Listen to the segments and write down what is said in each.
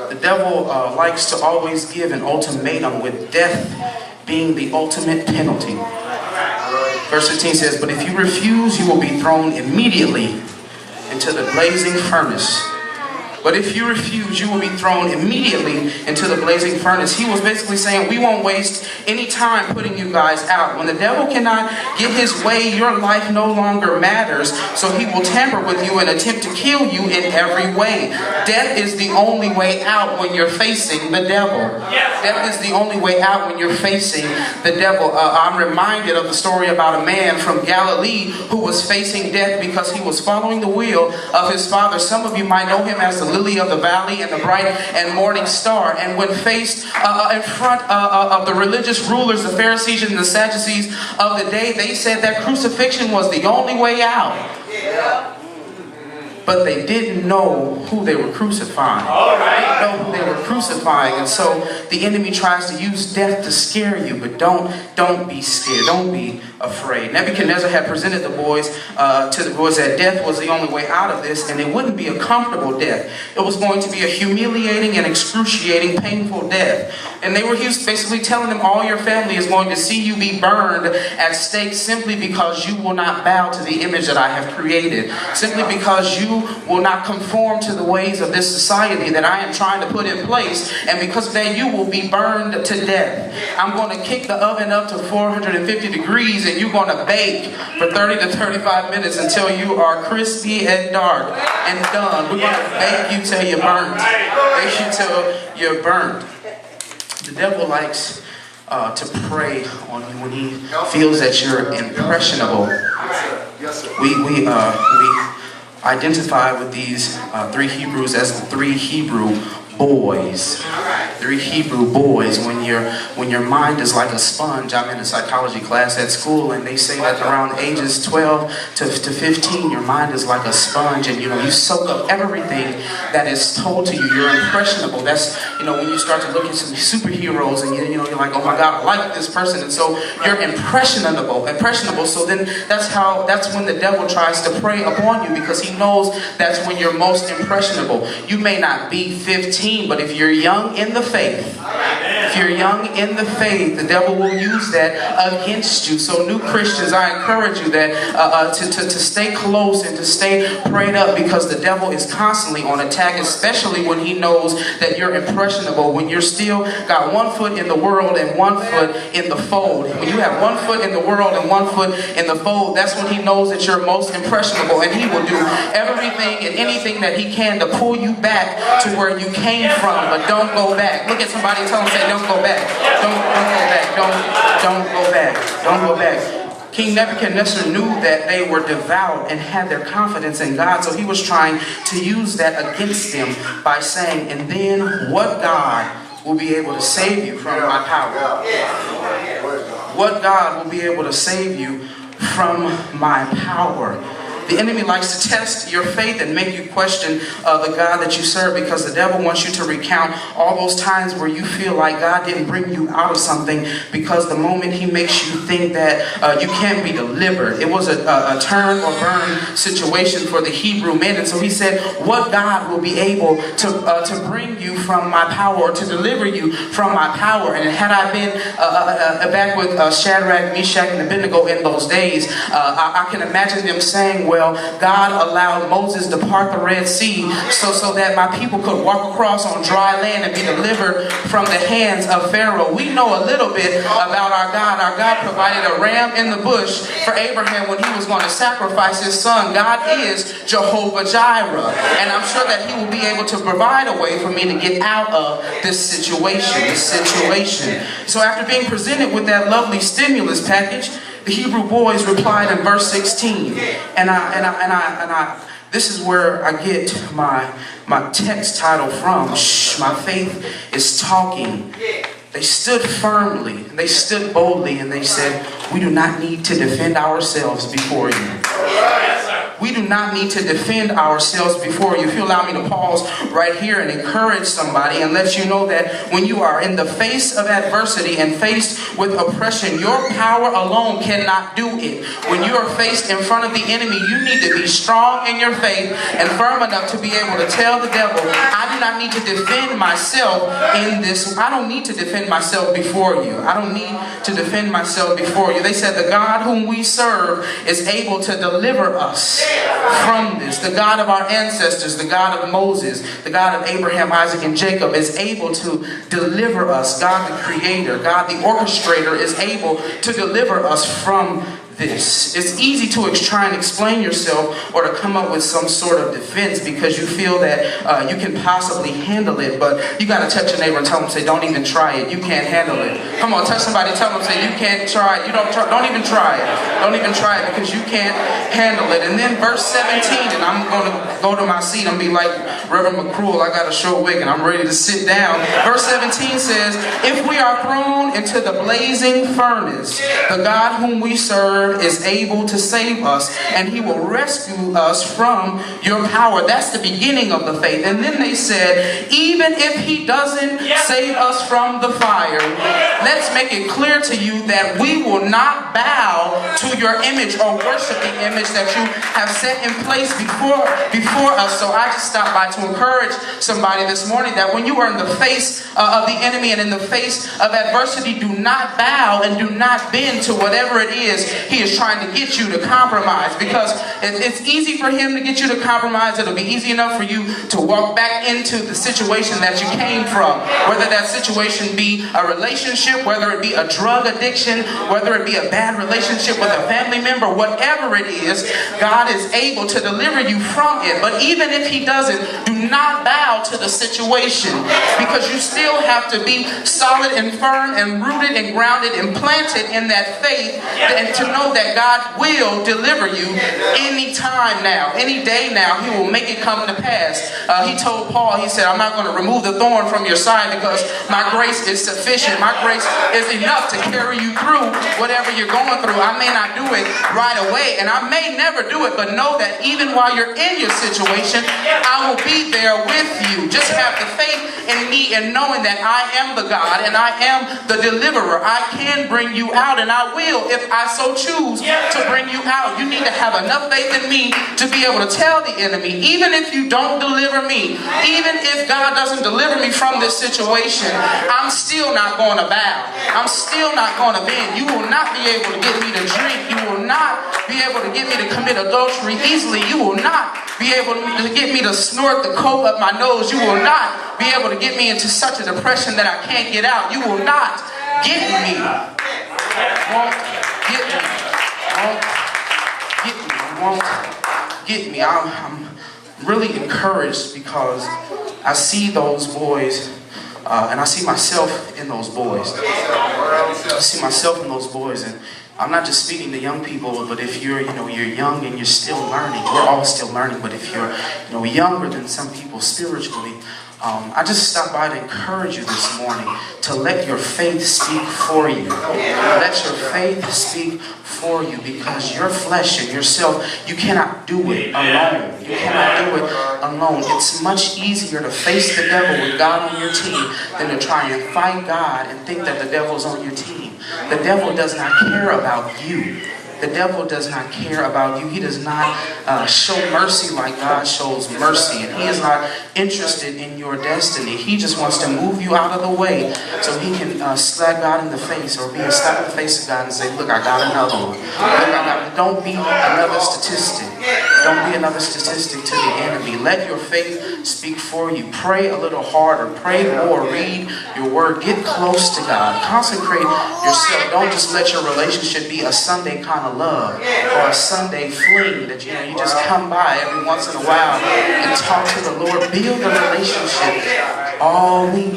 The devil likes to always give an ultimatum, with death being the ultimate penalty. Verse 15 says, "But if you refuse, you will be thrown immediately into the blazing furnace." But if you refuse, you will be thrown immediately into the blazing furnace. He was basically saying, we won't waste any time putting you guys out. When the devil cannot get his way, your life no longer matters. So he will tamper with you and attempt to kill you in every way. Death is the only way out when you're facing the devil. Death is the only way out when you're facing the devil. I'm reminded of the story about a man from Galilee who was facing death because he was following the will of his father. Some of you might know him as the lily of the valley and the bright and morning star. And when faced in front of the religious rulers, the Pharisees and the Sadducees of the day, they said that crucifixion was the only way out. But they didn't know who they were crucifying. They didn't know who they were crucifying. And so the enemy tries to use death to scare you. But don't be scared. Don't be afraid. Nebuchadnezzar had presented to the boys that death was the only way out of this. And it wouldn't be a comfortable death. It was going to be a humiliating and excruciating, painful death. And he was basically telling them, all your family is going to see you be burned at stake simply because you will not bow to the image that I have created. Simply because you will not conform to the ways of this society that I am trying to put in place. And because of that, you will be burned to death. I'm going to kick the oven up to 450 degrees and you're going to bake for 30 to 35 minutes until you are crispy and dark and done. We're going to bake you till you're burnt. Bake you till you're burnt. The devil likes to prey on you when he feels that you're impressionable. We identify with these three Hebrews as the three Hebrew boys. Three Hebrew boys. When your mind is like a sponge. I'm in a psychology class at school, and they say that around ages 12 to 15, your mind is like a sponge, and you soak up everything that is told to you. You're impressionable. That's when you start to look at some superheroes, and you're like, oh my God, I like this person, and so you're impressionable. So then that's when the devil tries to prey upon you, because he knows that's when you're most impressionable. You may not be 15, but if you're young in the faith, the devil will use that against you. So new Christians, I encourage you that to stay close and to stay prayed up, because the devil is constantly on attack, especially when he knows that you're impressionable, when you're still got 1 foot in the world and 1 foot in the fold. When you have 1 foot in the world and 1 foot in the fold, that's when he knows that you're most impressionable, and he will do everything and anything that he can to pull you back to where you came from. But don't go back. Look at somebody and tell them, say, don't go back. Don't go back. Don't go back. Don't go back. King Nebuchadnezzar knew that they were devout and had their confidence in God, so he was trying to use that against them by saying, and then what God will be able to save you from my power? What God will be able to save you from my power? The enemy likes to test your faith and make you question the God that you serve, because the devil wants you to recount all those times where you feel like God didn't bring you out of something, because the moment he makes you think that you can't be delivered. It was a turn or burn situation for the Hebrew men. And so he said, what God will be able to bring you from my power, or to deliver you from my power? And had I been back with Shadrach, Meshach, and Abednego in those days, I can imagine them saying, well, God allowed Moses to part the Red Sea so that my people could walk across on dry land and be delivered from the hands of Pharaoh. We know a little bit about our God. Our God provided a ram in the bush for Abraham when he was going to sacrifice his son. God is Jehovah Jireh. And I'm sure that he will be able to provide a way for me to get out of this situation. So after being presented with that lovely stimulus package, the Hebrew boys replied in verse 16, and this is where I get my text title from. Shh, my faith is talking. They stood firmly, they stood boldly, and they said, we do not need to defend ourselves before you. we do not need to defend ourselves before you. If you allow me to pause right here and encourage somebody and let you know that when you are in the face of adversity and faced with oppression, your power alone cannot do it. When you are faced in front of the enemy, you need to be strong in your faith and firm enough to be able to tell the devil, I do not need to defend myself in this. I don't need to defend myself before you. I don't need to defend myself before you. They said the God whom we serve is able to deliver us from this. The God of our ancestors, the God of Moses, the God of Abraham, Isaac, and Jacob is able to deliver us. God the Creator, God the Orchestrator is able to deliver us from this. It's easy to try and explain yourself or to come up with some sort of defense because you feel that you can possibly handle it, but you got to touch your neighbor and tell them, say, don't even try it. You can't handle it. Come on, touch somebody, tell them, say, you can't try it. You don't even try it. Don't even try it because you can't handle it. And then verse 17, and I'm going to go to my seat and be like Reverend McCruel, I got a short wig and I'm ready to sit down. Verse 17 says, if we are thrown into the blazing furnace, the God whom we serve is able to save us, and he will rescue us from your power. That's the beginning of the faith. And then they said, even if he doesn't save us from the fire, let's make it clear to you that we will not bow to your image or worship the image that you have set in place before us. So I just stopped by to encourage somebody this morning that when you are in the face of the enemy and in the face of adversity, do not bow and do not bend to whatever it is he is trying to get you to compromise, because it's easy for him to get you to compromise. It'll be easy enough for you to walk back into the situation that you came from, whether that situation be a relationship, whether it be a drug addiction, whether it be a bad relationship with a family member, whatever it is, God is able to deliver you from it. But even if he doesn't, do not bow to the situation, because you still have to be solid and firm and rooted and grounded and planted in that faith, and to know that God will deliver you any time now, any day now. He will make it come to pass. He told Paul, he said, I'm not going to remove the thorn from your side because my grace is sufficient. My grace is enough to carry you through whatever you're going through. I may not do it right away, and I may never do it, but know that even while you're in your situation, I will be there with you. Just have the faith in me and knowing that I am the God and I am the deliverer. I can bring you out, and I will if I so choose to bring you out. You need to have enough faith in me to be able to tell the enemy, even if you don't deliver me, even if God doesn't deliver me from this situation, I'm still not going to bow. I'm still not going to bend. You will not be able to get me to drink. You will not be able to get me to commit adultery easily. You will not be able to get me to snort the coke up my nose. You will not be able to get me into such a depression that I can't get out. You will not get me. Won't get me. Won't get me. Won't get me. I'm really encouraged because I see those boys, and I see myself in those boys. I see myself in those boys, and I'm not just speaking to young people, but if you're young and you're still learning, we're all still learning, but if you're, younger than some people spiritually, I just stopped by to encourage you this morning to let your faith speak for you. Let your faith speak for you, because your flesh and yourself, you cannot do it alone. You cannot do it alone. It's much easier to face the devil with God on your team than to try and fight God and think that the devil's on your team. The devil does not care about you. The devil does not care about you. He does not show mercy like God shows mercy. And he is not interested in your destiny. He just wants to move you out of the way so he can slap God in the face, or be a slap in the face of God and say, look, I got another one. Look, don't be another statistic. Don't be another statistic to the enemy. Let your faith speak for you. Pray a little harder. Pray more. Read your word. Get close to God. Consecrate yourself. Don't just let your relationship be a Sunday kind of love or a Sunday fling that you just come by every once in a while and talk to the Lord. Build the relationship.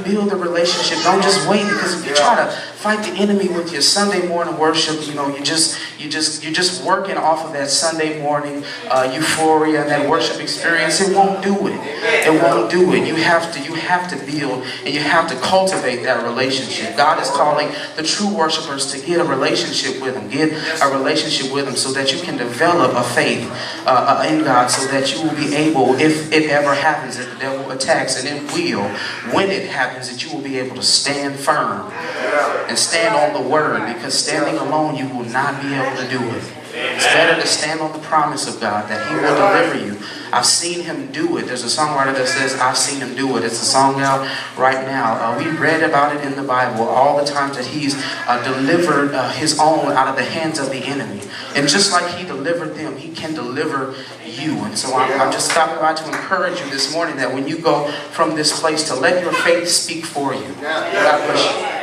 Build the relationship. Don't just wait, because if you try to fight the enemy with your Sunday morning worship. You know, you're just working off of that Sunday morning euphoria and that worship experience. It won't do it. It won't do it. You have to build and you have to cultivate that relationship. God is calling the true worshipers to get a relationship with Him. Get a relationship with Him so that you can develop a faith in God, so that you will be able, if it ever happens that the devil attacks, and it will, when it happens, that you will be able to stand firm and stand on the word, because standing alone you will not be able to do it. It's better to stand on the promise of God that He will deliver you. I've seen Him do it. There's a songwriter that says, I've seen Him do it. It's a song out right now. We read about it in the Bible, all the times that He's delivered His own out of the hands of the enemy. And just like He delivered them, He can deliver you. And so I'm just stopping by to encourage you this morning that when you go from this place, to let your faith speak for you. God bless you.